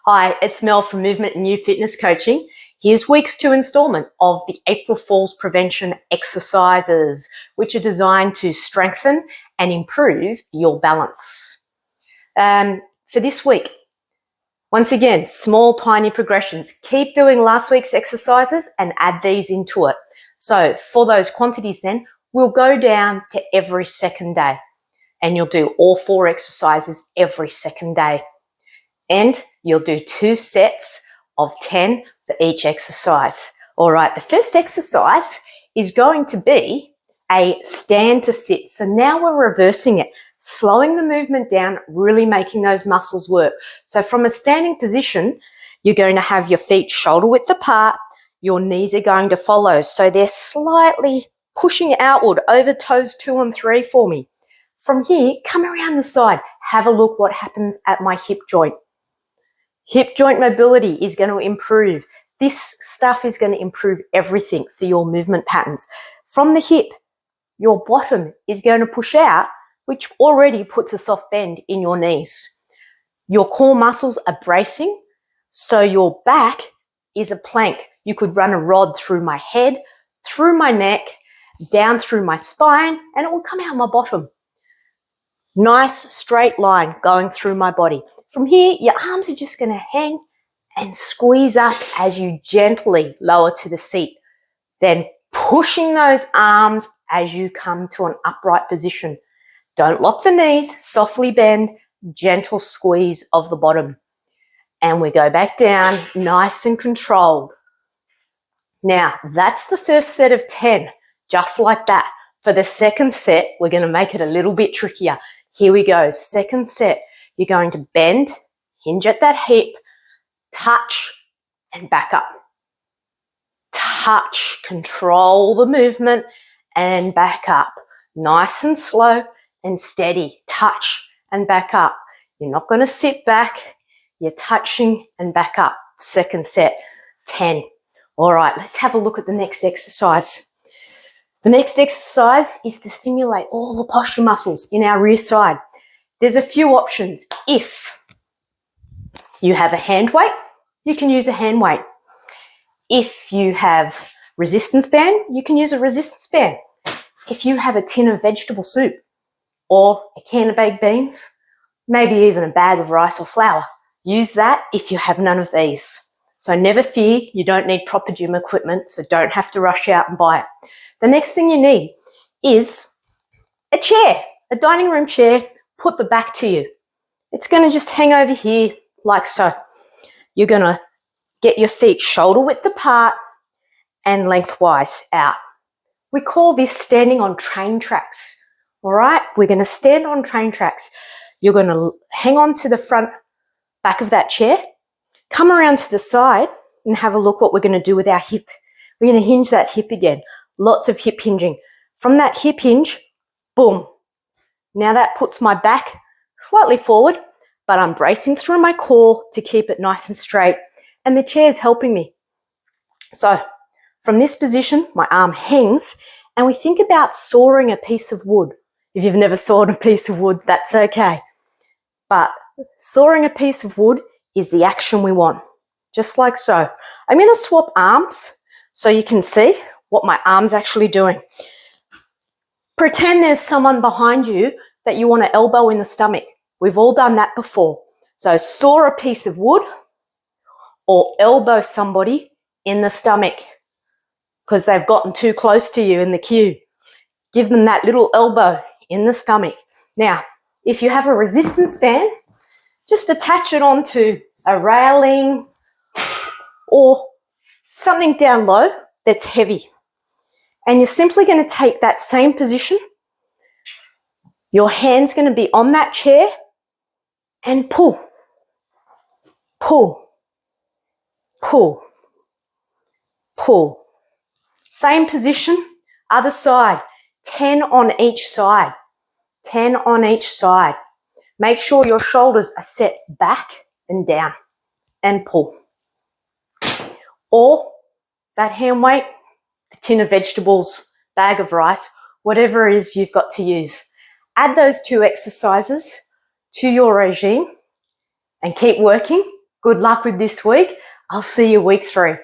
Hi, it's Mel from Movement and New Fitness Coaching. Here's week's 2 installment of the April Falls Prevention exercises, which are designed to strengthen and improve your balance. For this week, once again, small, tiny progressions. Keep doing last week's exercises and add these into it. So for those quantities then, we'll go down to every second day, and you'll do all 4 exercises every second day. And you'll do 2 sets of 10 for each exercise. All right, the first exercise is going to be a stand to sit. So now we're reversing it, slowing the movement down, really making those muscles work. So from a standing position, you're going to have your feet shoulder width apart, your knees are going to follow. So they're slightly pushing outward over toes 2 and 3 for me. From here, come around the side, have a look what happens at my hip joint. Hip joint mobility is going to improve. This stuff is going to improve everything for your movement patterns. From the hip, your bottom is going to push out, which already puts a soft bend in your knees. Your core muscles are bracing, so your back is a plank. You could run a rod through my head, through my neck, down through my spine, and it will come out my bottom. Nice straight line going through my body. From here, your arms are just going to hang and squeeze up as you gently lower to the seat. Then pushing those arms as you come to an upright position. Don't lock the knees, softly bend, gentle squeeze of the bottom. And we go back down, nice and controlled. Now, that's the first set of 10, just like that. For the second set, we're going to make it a little bit trickier. Here we go, second set. You're going to bend, hinge at that hip, touch, and back up. Touch, control the movement, and back up. Nice and slow and steady. Touch and back up. You're not going to sit back. You're touching and back up. Second set, 10. All right, let's have a look at the next exercise. The next exercise is to stimulate all the posture muscles in our rear side. There's a few options. If you have a hand weight, you can use a hand weight. If you have resistance band, you can use a resistance band. If you have a tin of vegetable soup or a can of baked beans, maybe even a bag of rice or flour, use that if you have none of these. So never fear, you don't need proper gym equipment, so don't have to rush out and buy it. The next thing you need is a chair, a dining room chair. Put the back to you. It's going to just hang over here like so. You're going to get your feet shoulder width apart and lengthwise out. We call this standing on train tracks. All right, we're going to stand on train tracks. You're going to hang on to the front back of that chair, come around to the side and have a look what we're going to do with our hip. We're going to hinge that hip again. Lots of hip hinging. From that hip hinge, boom. Now that puts my back slightly forward, but I'm bracing through my core to keep it nice and straight, and the chair is helping me. So from this position, my arm hangs, and we think about sawing a piece of wood. If you've never sawed a piece of wood, that's okay. But sawing a piece of wood is the action we want, just like so. I'm going to swap arms so you can see what my arm's actually doing. Pretend there's someone behind you that you want to elbow in the stomach. We've all done that before. So saw a piece of wood or elbow somebody in the stomach because they've gotten too close to you in the queue. Give them that little elbow in the stomach. Now, if you have a resistance band, just attach it onto a railing or something down low that's heavy. And you're simply going to take that same position. Your hand's going to be on that chair and pull, pull, pull, pull. Same position, other side, 10 on each side, 10 on each side. Make sure your shoulders are set back and down and pull. Or that hand weight, the tin of vegetables, bag of rice, whatever it is you've got to use. Add those 2 exercises to your regime and keep working Good luck with this week. I'll see you week 3.